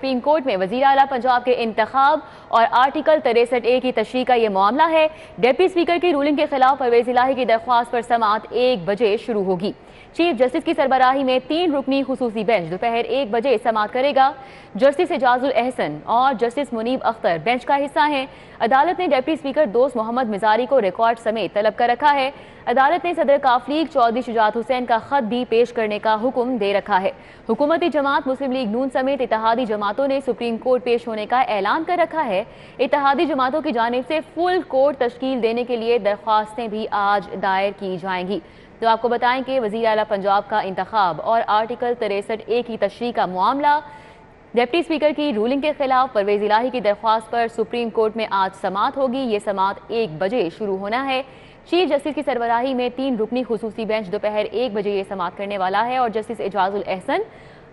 Supreme court में वज़ीर आला पंजाब के इंतखाब और आर्टिकल 63A की तशरीह का ये मामला है। डिप्टी स्पीकर की रूलिंग के खिलाफ परवेज़ इलाही की दरख्वास्त पर समाअत 1 बजे शुरू होगी। चीफ जस्टिस की सरबराही में 3 रुकनी खुसूसी बेंच दोपहर 1 बजे समाअत करेगा। जस्टिस एजाजुल एहसन और जस्टिस मुनीब अख्तर बेंच का हिस्सा हैं। अदालत ने डिप्टी स्पीकर दोस्त मोहम्मद मिजारी को रिकॉर्ड समेत तलब कर रखा है। अदालत ने सदर काफलीग चौधरी शुजात हुसैन का खत भी पेश करने का हुक्म दे रखा है। हुकूमती जमात मुस्लिम लीग नून समेत इत्तेहादी जमातों ने सुप्रीम कोर्ट पेश होने का ऐलान कर रखा है। इत्तेहादी जमातों की जानिब से फुल कोर्ट तश्कील देने के लिए दरख्वास्तें भी आज दायर की जाएंगी। तो आपको बताएं कि वज़ीर आला पंजाब का इंतखाब और आर्टिकल 63A की तशरीह का मामला, डिप्टी स्पीकर की रूलिंग के खिलाफ परवेज़ इलाही की दरख्वास्त पर सुप्रीम कोर्ट में आज समाअत होगी। ये समाअत 1 बजे शुरू होना है। चीफ जस्टिस की सरबराही में 3 रुकनी खुसूसी बेंच दोपहर 1 बजे ये समाअत करने वाला है और जस्टिस एजाजुल एहसन,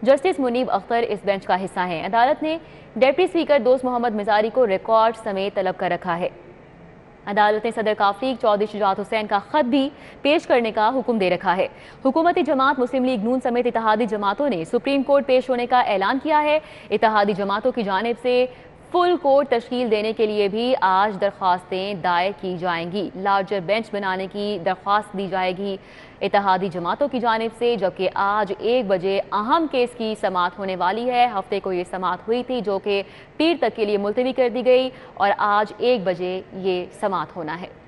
जस्टिस मुनीब अख्तर इस बेंच का हिस्सा हैं। अदालत ने डिप्टी स्पीकर दोस्त मोहम्मद मिजारी को रिकॉर्ड समेत तलब कर रखा है। अदालत ने सदर काफलीग चौधरी शुजात हुसैन का खत भी पेश करने का हुक्म दे रखा है। हुकूमती जमात मुस्लिम लीग नून समेत इत्तेहादी जमातों ने सुप्रीम कोर्ट पेश होने का ऐलान किया है। इत्तेहादी जमातों की जानिब से फुल कोर्ट तश्कील देने के लिए भी आज दरख्वास्तें दायर की जाएंगी। लार्जर बेंच बनाने की दरख्वास्त दी जाएगी इत्तेहादी जमातों की जानिब से, जबकि आज 1 बजे अहम केस की समाअत होने वाली है। हफ्ते को ये समाअत हुई थी जो कि पीर तक के लिए मुलतवी कर दी गई और आज 1 बजे ये समाअत होना है।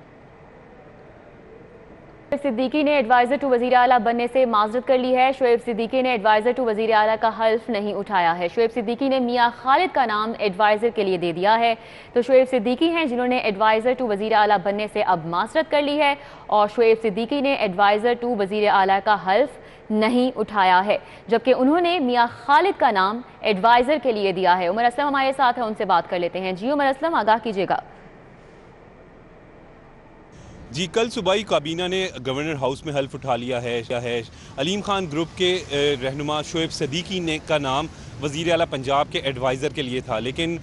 सिद्दीकी ने एडवाइजर टू वज़ीर आला बनने से माजरत कर ली है। शोएब सिद्दीकी ने एडवाइजर टू वज़ीर आला का हल्फ नहीं उठाया है। शोएब सिद्दीकी ने मियां खालिद का नाम एडवाइजर के लिए दे दिया है। तो शोएब सिद्दीकी हैं जिन्होंने एडवाइजर टू वज़ीर आला बनने से अब माजरत कर ली है और शोएब सिद्दीकी ने एडवाइजर टू वज़ीर आला का हल्फ नहीं उठाया है, जबकि उन्होंने मियां खालिद का नाम एडवाइजर के लिए दिया है। उमर असलम हमारे साथ है, उनसे बात कर लेते हैं। जी उमर असलम, आगाह कीजिएगा। जी, कल सुबह ही काबीना ने गवर्नर हाउस में हल्फ उठा लिया है। अलीम खान ग्रुप के रहनुमा शोएब सिद्दीकी ने का नाम वज़ीर आला पंजाब के एडवाइज़र के लिए था, लेकिन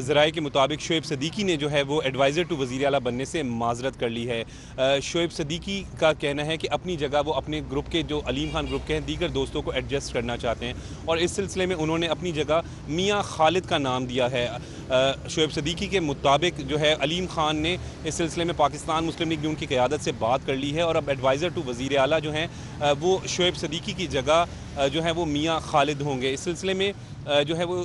ज़राए के मुताबिक शोएब सिद्दीकी ने जो है वो एडवाइज़र टू वज़ीर आला बनने से माजरत कर ली है। शोएब सिद्दीकी का कहना है कि अपनी जगह वो अपने ग्रुप के जो अलीम खान ग्रुप के हैं दीगर दोस्तों को एडजस्ट करना चाहते हैं और इस सिलसिले में उन्होंने अपनी जगह मियां खालिद का नाम दिया है। शोएब सिद्दीकी के मुताबिक जो है अलीम खान ने इस सिलसिले में पाकिस्तान मुस्लिम लीग नून की क़यादत से बात कर ली है और अब एडवाइज़र टू वज़ीर आला जो हैं वो शोएब सिद्दीकी की जगह जो है वो मियां खालिद होंगे। इस सिलसिले में जो है वो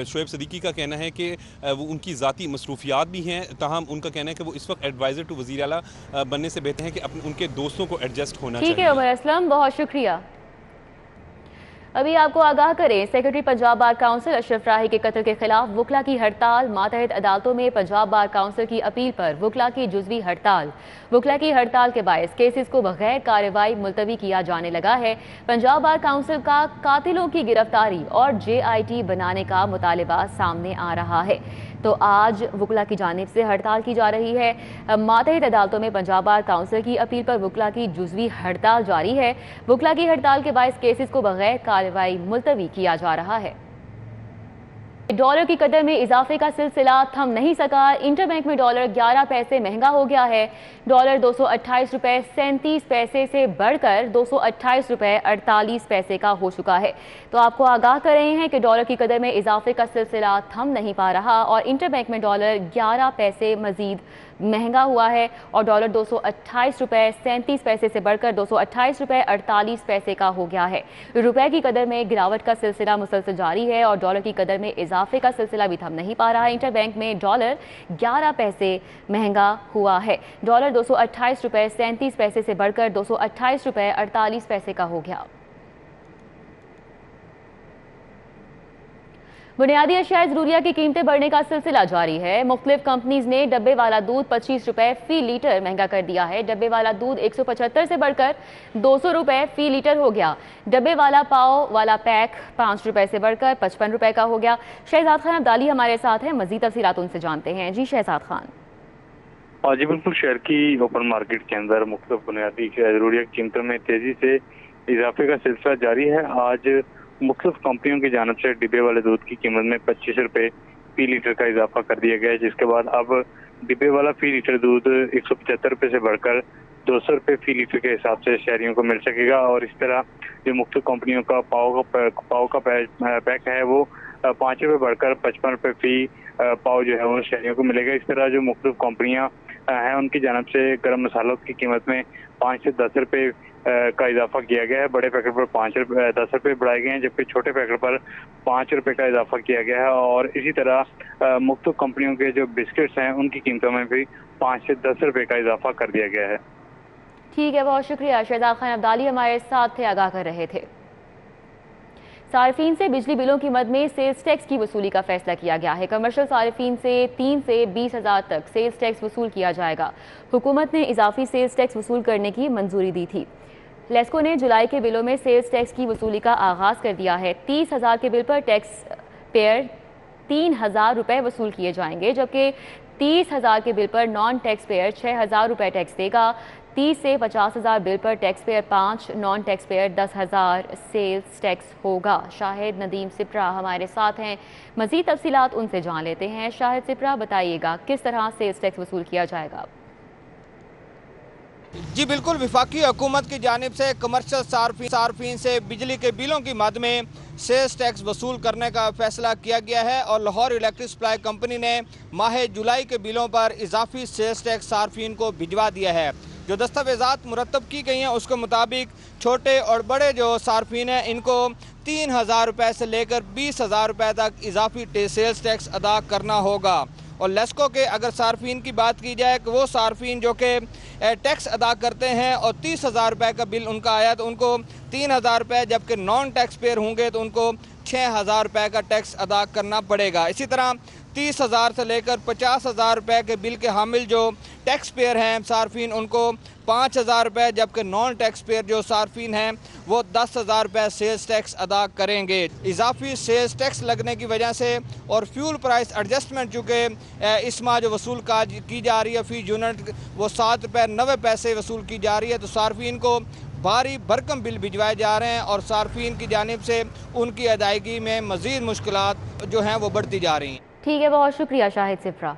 शोएब सिद्दीकी का कहना है कि वो उनकी ज़ाती मसरूफियात भी हैं, ताहम उनका कहना है कि वो इस वक्त एडवाइज़र टू वज़ीर आला बनने से बेहतर है कि अपने उनके दोस्तों को एडजस्ट होना चाहिए। ठीक है उमर असलम, बहुत शुक्रिया। अभी आपको आगाह करें, secretary Punjab bar council Ashraf Rahi के कत्ल के खिलाफ वकला की हड़ताल। मातहत अदालतों में पंजाब बार काउंसिल की अपील पर वकला की जुज़वी हड़ताल। वकला की हड़ताल के बायस केसेस को बगैर कार्रवाई मुलतवी किया जाने लगा है। पंजाब बार काउंसिल का कातिलों की गिरफ्तारी और JIT बनाने का मुतालबा सामने आ रहा है, तो आज वकला की जानिब से हड़ताल की जा रही है। मातहत अदालतों में पंजाब बार काउंसिल की अपील पर वकला की जुज़वी हड़ताल जारी है। वकला की हड़ताल के बायस केसेस को बगैर कार्रवाई मुलतवी किया जा रहा है। डॉलर की कदर में इजाफे का सिलसिला थम नहीं सका। इंटरबैंक में डॉलर 11 पैसे महंगा हो गया है। डॉलर 228 रुपये 37 पैसे से बढ़कर 228 रुपये 48 पैसे का हो चुका है। तो आपको आगाह कर रहे हैं कि डॉलर की कदर में इजाफे का सिलसिला थम नहीं पा रहा और इंटरबैंक में डॉलर 11 पैसे मजीद महंगा हुआ है और डॉलर 228 रुपये 37 पैसे से बढ़कर 228 रुपये 48 पैसे का हो गया है। रुपए की कदर में गिरावट का सिलसिला मुसलसल जारी है और डॉलर की कदर में इजाफे का सिलसिला भी थम नहीं पा रहा है। इंटरबैंक में डॉलर 11 पैसे महंगा हुआ है। डॉलर 228 रुपये 37 पैसे से बढ़कर 228 रुपये 48 पैसे का हो गया। बुनियादी अशिया ज़रूरिया की कीमतें बढ़ने का सिलसिला जारी है। मुख्तलिफ कंपनीज ने डब्बे वाला दूध 25 रुपये फ़ी लीटर महंगा कर दिया है। डब्बे वाला दूध 175 से बढ़कर 200 रुपये फ़ी लीटर हो गया। डब्बे वाला पाव वाला पैक 5 रुपये से बढ़कर 55 रुपये का हो गया। शहजाद खान अब्दाली हमारे साथ हैं, मज़ीद तफसीलात उनसे जानते हैं। जी शहजाद खान। जी बिल्कुल, शहर की ओपन मार्केट के अंदर मुख्तलिफ बुनियादी ज़रूरिया की कीमतों में तेजी से इजाफे का सिलसिला जारी है। आज मुख्तलिफ कंपनियों की जानब से डिब्बे वाले दूध की कीमत में 25 रुपये फ़ी लीटर का इजाफा कर दिया गया है, जिसके बाद अब डिब्बे वाला फ़ी लीटर दूध 175 रुपये से बढ़कर 200 रुपये फ़ी लीटर के हिसाब से शहरियों को मिल सकेगा। और इस तरह जो मुख्तलिफ कंपनियों का पाव का पैक है वो ₹5 बढ़कर ₹55 फी पाव जो है वो शहरियों को मिलेगा। इस तरह जो मुख्तलिफ कंपनियां हैं उनकी जानब से गर्म मसालों की कीमत में 5 से 10 रुपए का इजाफा किया गया है। बड़े पैकेट पर 10 रुपए बढ़ाए गए हैं, जबकि छोटे पैकेट पर ₹5 का इजाफा किया गया है। और इसी तरह मुख्तलिफ कंपनियों के जो बिस्किट्स हैं उनकी कीमतों में भी 5 से 10 रुपए का इजाफा कर दिया गया है। ठीक है, बहुत शुक्रिया। शहजाद खान अब्दाली हमारे साथ थे, आगाह कर रहे थे। सार्फिन से बिजली बिलों की मद में सेल्स टैक्स की वसूली का फैसला किया गया है। कमर्शियल सार्फिन से 3 से 20,000 तक सेल्स टैक्स वसूल किया जाएगा। हुकूमत ने इजाफी सेल्स टैक्स वसूल करने की मंजूरी दी थी। लेस्को ने जुलाई के बिलों में सेल्स टैक्स की वसूली का आगाज कर दिया है। 30,000 के बिल पर टैक्स पेयर 3,000 रुपए वसूल किए जाएंगे, जबकि 30,000 के बिल पर नॉन टैक्स पेयर 6,000 रुपए टैक्स देगा। 30 से 50,000 बिल पर tax payer 5, non tax payer 10,000 sales tax होगा। शाहिद नदीम सिप्रा हमारे साथ हैं, मजीद तफसीलात उनसे जान लेते हैं। शाहिद सिप्रा, बताइएगा किस तरह सेल्स टैक्स वसूल किया जाएगा? जी बिल्कुल, वफाकी हुकूमत की जानिब से कमर्शियल सार्फिन से बिजली के बिलों की मद में सेल्स टैक्स वसूल करने का फैसला किया गया है और लाहौर इलेक्ट्रिक सप्लाई कंपनी ने माह जुलाई के बिलों पर इजाफी सेल्स टैक्स सार्फिन को भिजवा दिया है। जो दस्तावेज़ात मुरतब की गई हैं उसके मुताबिक छोटे और बड़े जो सार्फिन हैं इनको 3,000 रुपये से लेकर 20,000 रुपये तक इजाफी सेल्स टैक्स अदा करना होगा। और लेस्को के अगर सार्फिन की बात की जाए कि वो सार्फिन जो कि टैक्स अदा करते हैं और 30,000 रुपये का बिल उनका आया तो उनको 3,000 रुपये, जबकि नॉन टैक्स पेयर होंगे तो उनको 6,000 रुपये का टैक्स अदा करना पड़ेगा। इसी तरह 30,000 से लेकर 50,000 रुपये के बिल के हामिल जो टैक्स पेयर हैं सार्फिन उनको 5,000 रुपये, जबकि नॉन टैक्स पेयर जो सार्फिन हैं वो 10,000 रुपये सेल्स टैक्स अदा करेंगे। इजाफी सेल्स टैक्स लगने की वजह से और फ्यूल प्राइस एडजस्टमेंट चूँकि इस माह जो वसूल की जा रही है फ़ी यूनिट वो ₹7.90 वसूल की जा रही है, तो सार्फिन को भारी भरकम बिल भिजवाए जा रहे हैं और सार्फिन की जानिब से उनकी अदायगी में मज़ीद मुश्किलात जो हैं वो बढ़ती जा रही हैं। ठीक है, बहुत शुक्रिया शाहिद सिप्रा।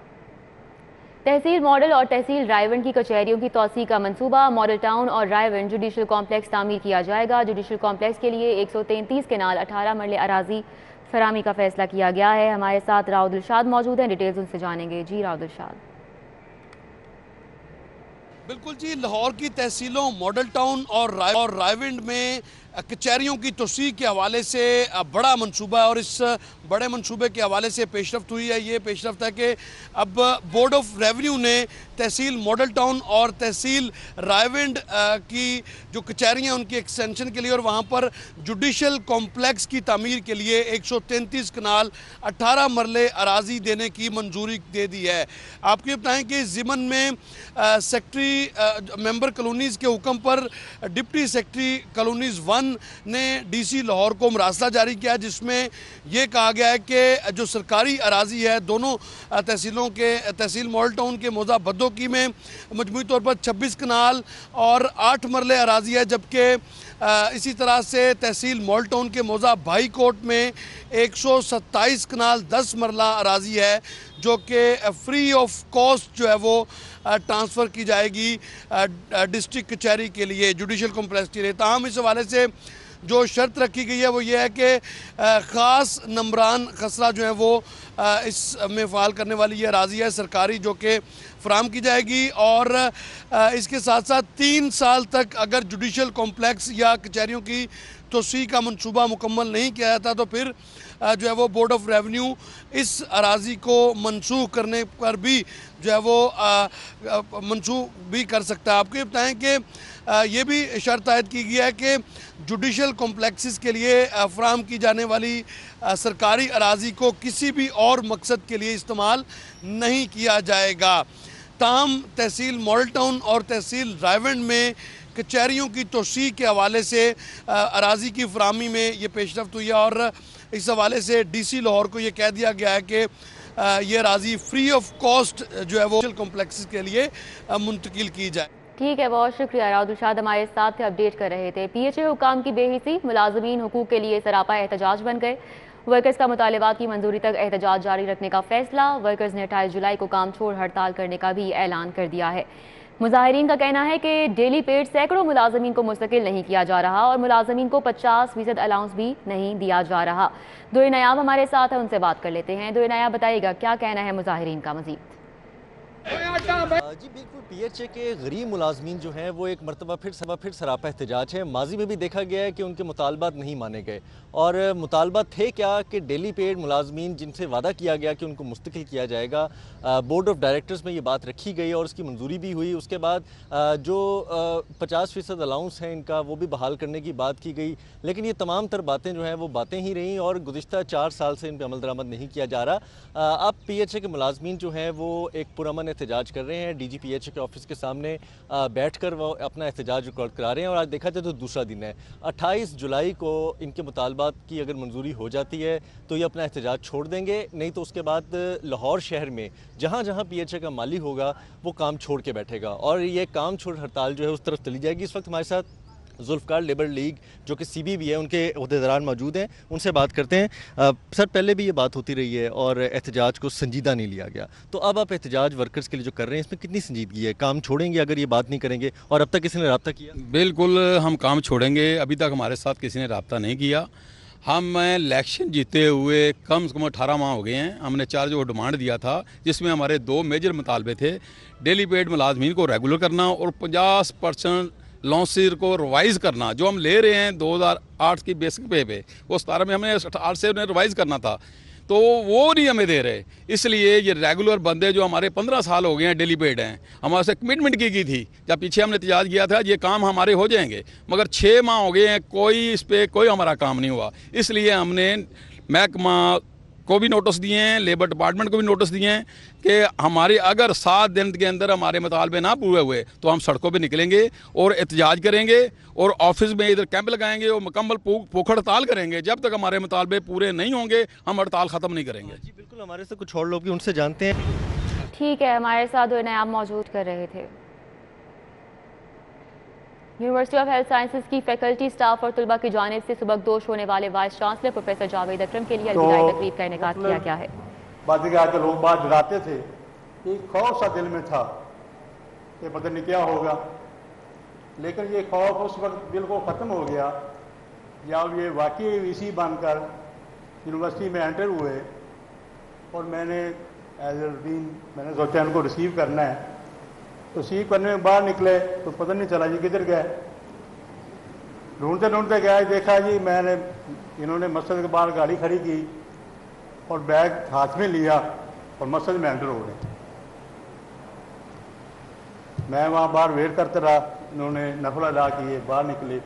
तहसील मॉडल और तहसील रायवंड की कचहरियों की तौसी का मंसूबा। मॉडल टाउन और रायवंड जुडिशल कॉम्प्लेक्स तामीर किया जाएगा। जुडिशल कॉम्प्लेक्स के लिए 133 केनाल 18 मरले अराजी फरामी का फैसला किया गया है। हमारे साथ राव दिलशाद मौजूद हैं, डिटेल्स उनसे जानेंगे। जी राव दिलशाद। बिल्कुल जी, लाहौर की तहसीलों मॉडल टाउन और रायविंड में कचहरियों की तोसी के हवाले से बड़ा मंसूबा है और इस बड़े मंसूबे के हवाले से पेशरफ्त हुई है। ये पेशरफ्त है कि अब बोर्ड ऑफ रेवेन्यू ने तहसील मॉडल टाउन और तहसील रायविंड की जो कचहरियाँ उनकी एक्सटेंशन के लिए और वहाँ पर जुडिशल कॉम्प्लेक्स की तामीर के लिए 133 कनाल 18 मरले अराजी देने की मंजूरी दे दी है। आपको बताएं कि ज़िमन में सेक्रेटरी मेंबर कॉलोनीज़ के हुक्म पर डिप्टी सेक्रेटरी कॉलोनीज़ 1 ने डीसी लाहौर को मरासला जारी किया, जिसमें यह कहा गया है कि जो सरकारी अराजी है दोनों तहसीलों के तहसील मॉडल टाउन के मौजा बद्दोकी में मजमूई तौर पर 26 कनाल और 8 मरले अराजी है, जबकि इसी तरह से तहसील मॉडल टाउन के मौजा भाई कोट में 127 कनाल 10 मरला अराजी है, जो कि फ्री ऑफ कॉस्ट जो है वो ट्रांसफ़र की जाएगी डिस्ट्रिक्ट कचहरी के लिए, जुडिशल कॉम्प्लेक्स के लिए। ताहम इस हवाले से जो शर्त रखी गई है वो ये है कि ख़ास नंबरान खसरा जो है वो इसमें फ़ाल करने वाली ये अराजी है सरकारी, जो कि फराम की जाएगी। और इसके साथ साथ 3 साल तक अगर जुडिशल कॉम्प्लेक्स या कचहरियों की तोसी का मनसूबा मुकम्मल नहीं किया जाता तो फिर जो है वो बोर्ड ऑफ रेवेन्यू इस अराजी को मनसूख करने पर भी जो है वो मनसूख भी कर सकता है। आपको ये बताएं कि ये भी शर्त आयद की गई है कि जुडिशल कॉम्प्लेक्सेस के लिए फराहम की जाने वाली सरकारी अराजी को किसी भी और मकसद के लिए इस्तेमाल नहीं किया जाएगा। ताहम तहसील मॉडल टाउन और तहसील रायविंड में कचहरियों की तोसी के हवाले से अराजी की फराहमी में ये पेशरफ्त हुई है और इस हवाले से डीसी लाहौर को ये कह दिया गया है कि ये अराजी फ्री ऑफ कॉस्ट जो है वो कॉम्प्लेक्स के लिए मुंतकिल की जाए। ठीक है, बहुत शुक्रिया। राव दिलशाद हमारे साथ थे, अपडेट कर रहे थे। PHA हुकाम की बेहिसी, मुलाजमीन हुकूक के लिए सरापा एहतजाज बन गए। वर्कर्स का मुतालिबात की मंजूरी तक एहतजाज जारी रखने का फैसला। वर्कर्स ने 28 जुलाई को काम छोड़ हड़ताल करने का भी ऐलान कर दिया है। मुजाहिरीन का कहना है कि डेली पेड सैकड़ों मुलाजमीन को मुस्तकिल नहीं किया जा रहा और मुलाजमीन को 50% अलाउंस भी नहीं दिया जा रहा। दुई नयाब हमारे साथ है, उनसे बात कर लेते हैं। दुई नयाब, बताइएगा क्या कहना है मुजाहिरीन का मजीद? जी बिल्कुल, पीएचए के गरीब मुलाजमीन जो हैं वो एक मरतबा फिर सरापा एहतजाज है। माजी में भी देखा गया है कि उनके मुतालबात नहीं माने गए, और मुतालबात थे क्या कि डेली पेड मुलाजमीन जिनसे वादा किया गया कि उनको मुस्तकिल किया जाएगा, बोर्ड ऑफ डायरेक्टर्स में ये बात रखी गई और उसकी मंजूरी भी हुई। उसके बाद जो 50% अलाउंस है इनका वो भी बहाल करने की बात की गई, लेकिन ये तमाम तर बातें जो हैं वो बातें ही रहीं और गुज़िश्ता 4 साल से इन पर अमल दरामद नहीं किया जा रहा। अब पीएचए के मुलाजमीन जो हैं वो एक पुरअमन एहतजाज कर रहे हैं। डीजीपीएचए के ऑफिस के सामने बैठकर वो अपना एहतजाज रिकॉर्ड करा रहे हैं, और आज देखा जाए तो दूसरा दिन है। 28 जुलाई को इनके मुतालबात की अगर मंजूरी हो जाती है तो ये अपना एहतजाज छोड़ देंगे, नहीं तो उसके बाद लाहौर शहर में जहाँ जहाँ पीएचए का माली होगा वो काम छोड़ के बैठेगा, और ये काम छोड़ हड़ताल जो है उस तरफ चली जाएगी। इस वक्त हमारे साथ जुल्फ़कार लेबर लीग जो कि CBB है उनके अहदेदारान मौजूद हैं, उनसे बात करते हैं। सर, पहले भी ये बात होती रही है और एहतजाज को संजीदा नहीं लिया गया, तो अब आप एहतजाज वर्कर्स के लिए जो कर रहे हैं इसमें कितनी संजीदगी है? काम छोड़ेंगे अगर ये बात नहीं करेंगे? और अब तक किसी ने रब्ता किया? बिल्कुल, हम काम छोड़ेंगे। अभी तक हमारे साथ किसी ने रब्ता नहीं किया। हम इलेक्शन जीते हुए कम से कम 18 माह हो गए हैं। हमने 4 जो डिमांड दिया था जिसमें हमारे 2 मेजर मुतालबे थे, डेली पेड मुलाजमीन को रेगुलर करना और 50% लॉन्सर को रिवाइज़ करना। जो हम ले रहे हैं 2008 की बेसिक पे वो 17 में हमें 8 से उन्हें रिवाइज़ करना था, तो वो नहीं हमें दे रहे। इसलिए ये रेगुलर बंदे जो हमारे 15 साल हो गए हैं डेली पेड हैं, हमारे से कमिटमेंट की गई थी जब पीछे हमने एहतजाज किया था ये काम हमारे हो जाएंगे, मगर 6 माह हो गए हैं, कोई इस पर कोई हमारा काम नहीं हुआ। इसलिए हमने महकमा को भी नोटिस दिए हैं, लेबर डिपार्टमेंट को भी नोटिस दिए हैं कि हमारे अगर 7 दिन के अंदर हमारे मुतालबे ना पूरे हुए तो हम सड़कों पे निकलेंगे और एहतजाज करेंगे और ऑफिस में इधर कैंप लगाएंगे और मुकम्मल भूख हड़ताल करेंगे। जब तक हमारे मुतालबे पूरे नहीं होंगे हम हड़ताल ख़त्म नहीं करेंगे। जी बिल्कुल, हमारे से कुछ और लोग भी उनसे जानते हैं। ठीक है, हमारे साथ दो नयाब मौजूद कर रहे थे। यूनिवर्सिटी ऑफ हेल्थ साइंसेज की फैकल्टी, स्टाफ और तलबा की जानिब से सुबकदोश होने वाले वाइस चांसलर प्रोफेसर जावेद अकरम के लिए अलविदाई तकरीब का इनेकाद किया गया है। बातें आके लोग बात डराते थे, एक खौफ सा दिल में था कि पता नहीं क्या होगा, लेकिन ये खौफ उस वक्त बिल्कुल ख़त्म हो गया जब ये वाकई VC बनकर यूनिवर्सिटी में एंटर हुए और मैंने एज ए रूटीन मैंने सोचा इनको रिसीव करना है, तो रिसीव करने में बाहर निकले तो पता नहीं चला जी किधर गए। ढूंढते ढूंढते गए, देखा जी मैंने इन्होंने मस्जिद के बाहर गाड़ी खड़ी की और बैग हाथ में लिया और मस्जिद में एंटर हो गए। मैं वहाँ बाहर वेट करता रहा, इन्होंने नफल अदा किए, बाहर निकले,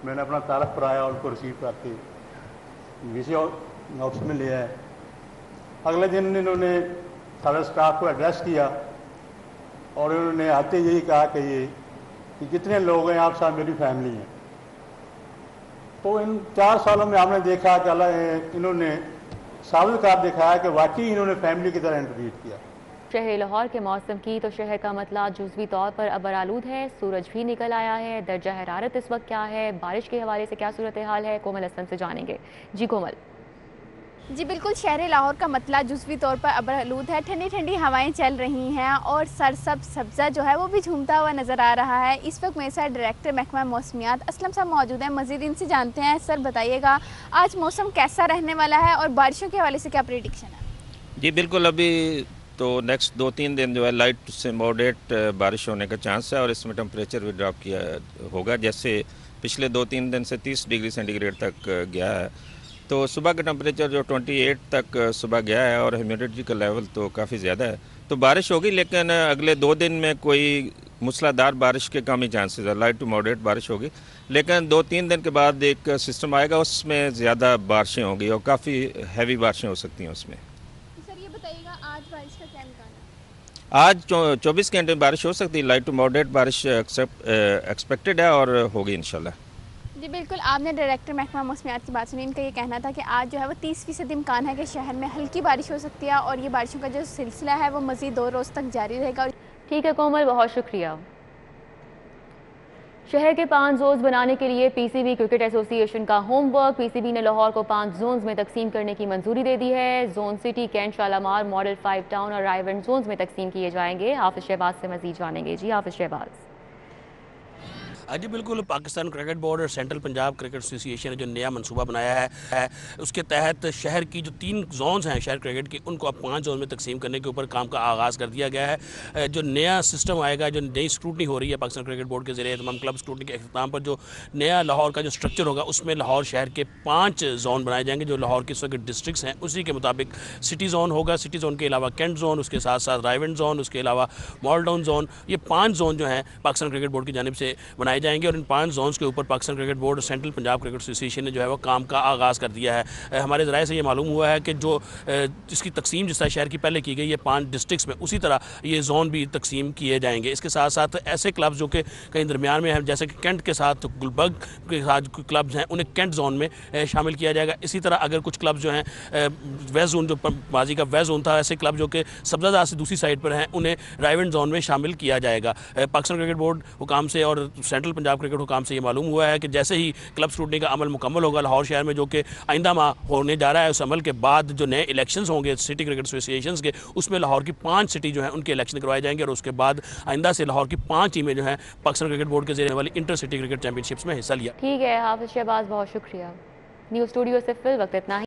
मैंने अपना तारफ़ कराया और उनको रिसीव करके VC ऑफिस में ले आए। अगले दिन इन्होंने सारे स्टाफ को एड्रेस किया और उन्होंने आते यही कहा कि जितने लोग हैं आप सब मेरी फैमिली हैं। तो इन 4 सालों में आपने देखा कि इन्होंने साबित कर दिखाया कि वाकई इन्होंने फैमिली की तरह ट्रीट किया। शहर लाहौर के मौसम की तो शहर का मतला जुज़वी तौर पर अबर आलूद है, सूरज भी निकल आया है। दर्जा हरारत इस वक्त क्या है, बारिश के हवाले से क्या सूरत हाल है, कोमल असलम से जानेंगे। जी कोमल। जी बिल्कुल, शहर लाहौर का मतला जुज़वी तौर पर अबर आलूद है। ठंडी ठंडी हवाएं चल रही हैं और सरसब सब्ज़ा जो है वो भी झूमता हुआ नज़र आ रहा है। इस वक्त मेरे साथ डायरेक्टर महकमा मौसमियात असलम साहब मौजूद हैं, मज़ीद इनसे जानते हैं। सर बताइएगा आज मौसम कैसा रहने वाला है और बारिशों के हवाले से क्या प्रेडिक्शन है? जी बिल्कुल, अभी तो नेक्स्ट 2-3 दिन जो है लाइट से मॉडरेट बारिश होने का चांस है और इसमें टेम्परेचर भी ड्रॉप किया होगा। जैसे पिछले 2-3 दिन से 30 डिग्री सेंटीग्रेड तक गया है, तो सुबह का टेम्परेचर जो 28 तक सुबह गया है और ह्यूमिडिटी का लेवल तो काफ़ी ज़्यादा है। तो बारिश होगी, लेकिन अगले 2 दिन में कोई मूसलाधार बारिश के कम ही चांसेस है। लाइट टू मॉडरेट बारिश होगी, लेकिन 2-3 दिन के बाद एक सिस्टम आएगा, उसमें ज़्यादा बारिशें होंगी और काफ़ी हैवी बारिशें हो सकती हैं उसमें। सर ये बताइएगा आज बारिश का क्या इम्कान है? आज 24 घंटे में बारिश हो सकती है। लाइट टू मॉडरेट बारिश एक्सपेक्टेड है और होगी इंशाल्लाह। जी बिल्कुल, आपने डायरेक्टर महकमा मौसमियात की बात सुनी। इनका ये कहना था कि आज जो है वो 30% इम्कान है कि शहर में हल्की बारिश हो सकती है और ये बारिशों का जो सिलसिला है वो मज़ीद 2 रोज़ तक जारी रहेगा। ठीक है कोमल, बहुत शुक्रिया। शहर के 5 जोन्स बनाने के लिए पीसीबी क्रिकेट एसोसिएशन का होमवर्क। पीसीबी ने लाहौर को 5 जोन्स में तकसीम करने की मंजूरी दे दी है। Zone city, cantt, Shalamar, model 5 town और रायवेंड जोन्स में तकसीम किए जाएंगे। हाफिज शहबाज से मजीद जानेंगे। जी हाफिज शहबाज। जी बिल्कुल, पाकिस्तान क्रिकेट बोर्ड और सेंट्रल पंजाब क्रिकेट एसोसिएशन ने जो नया मंसूबा बनाया है उसके तहत शहर की जो 3 जोन्स हैं शहर क्रिकेट की, उनको अब 5 जोन में तकसीम करने के ऊपर काम का आगाज़ कर दिया गया है। जो नया सिस्टम आएगा, जो नई स्क्रूटनी हो रही है पाकिस्तान क्रिकेट बोर्ड के ज़रिए तमाम क्लब स्क्रूटनी के अख्ताम पर, जो नया लाहौर का जो स्ट्रक्चर होगा उसमें लाहौर शहर के 5 जोन बनाए जाएंगे जो लाहौर के इस वक्त डिस्ट्रिक्ट्स हैं। उसी के मुताबिक सिटी जोन होगा, सिटी जोन के अलावा कैंट जोन, उसके साथ साथ रायवेंड जोन, उसके अलावा मॉडल टाउन जोन। ये 5 जोन जो हैं पाकिस्तान क्रिकेट बोर्ड की जानिब से बनाए जाएंगे और इन 5 जोन्स के ऊपर पाकिस्तान क्रिकेट बोर्ड और सेंट्रल पंजाब क्रिकेट एसोसिएशन ने जो है वो काम का आगाज़ कर दिया है। हमारे ज़राए से ये मालूम हुआ है कि जो इसकी तकसीम जिस तरह शहर की पहले की गई है 5 डिस्ट्रिक्ट्स में, उसी तरह ये जोन भी तकसीम किए जाएंगे। इसके साथ साथ ऐसे क्लब्स जो कि कहीं दरमियान में हैं, जैसे कि कैंट के साथ गुलबर्ग के साथ क्लब्स हैं, उन्हें कैंट जोन में शामिल किया जाएगा। इसी तरह अगर कुछ क्लब्स जो हैं वेस्ट जोन, जो माजी का वेस्ट जोन था, ऐसे क्लब जो कि सब्जादार से दूसरी साइड पर हैं, उन्हें रायवेंड जोन में शामिल किया जाएगा। पाकिस्तान क्रिकेट बोर्ड हुकाम से और सेंट्रल पंजाब क्रिकेट हुकाम से ये मालूम हुआ है कि जैसे ही क्लब स्क्रूटनी का अमल मुकम्मल होगा लाहौर शहर में, जो कि आइंदा माह होने जा रहा है, उस अमल के बाद जो नए इलेक्शंस होंगे सिटी क्रिकेट एसोसिएशंस के, उसमें लाहौर की 5 सिटी जो हैं उनके इलेक्शन करवाए जाएंगे और उसके बाद आइंदा से लाहौर की 5 टीमें जो हैं पाकिस्तान क्रिकेट बोर्ड के जरिए वाली इंटर सिटी क्रिकेट चैंपियनशिप्स में हिस्सा लिया। ठीक है हाफिज शहबाज, बहुत शुक्रिया। न्यूज़ स्टूडियो से फिल वक्त इतना ही।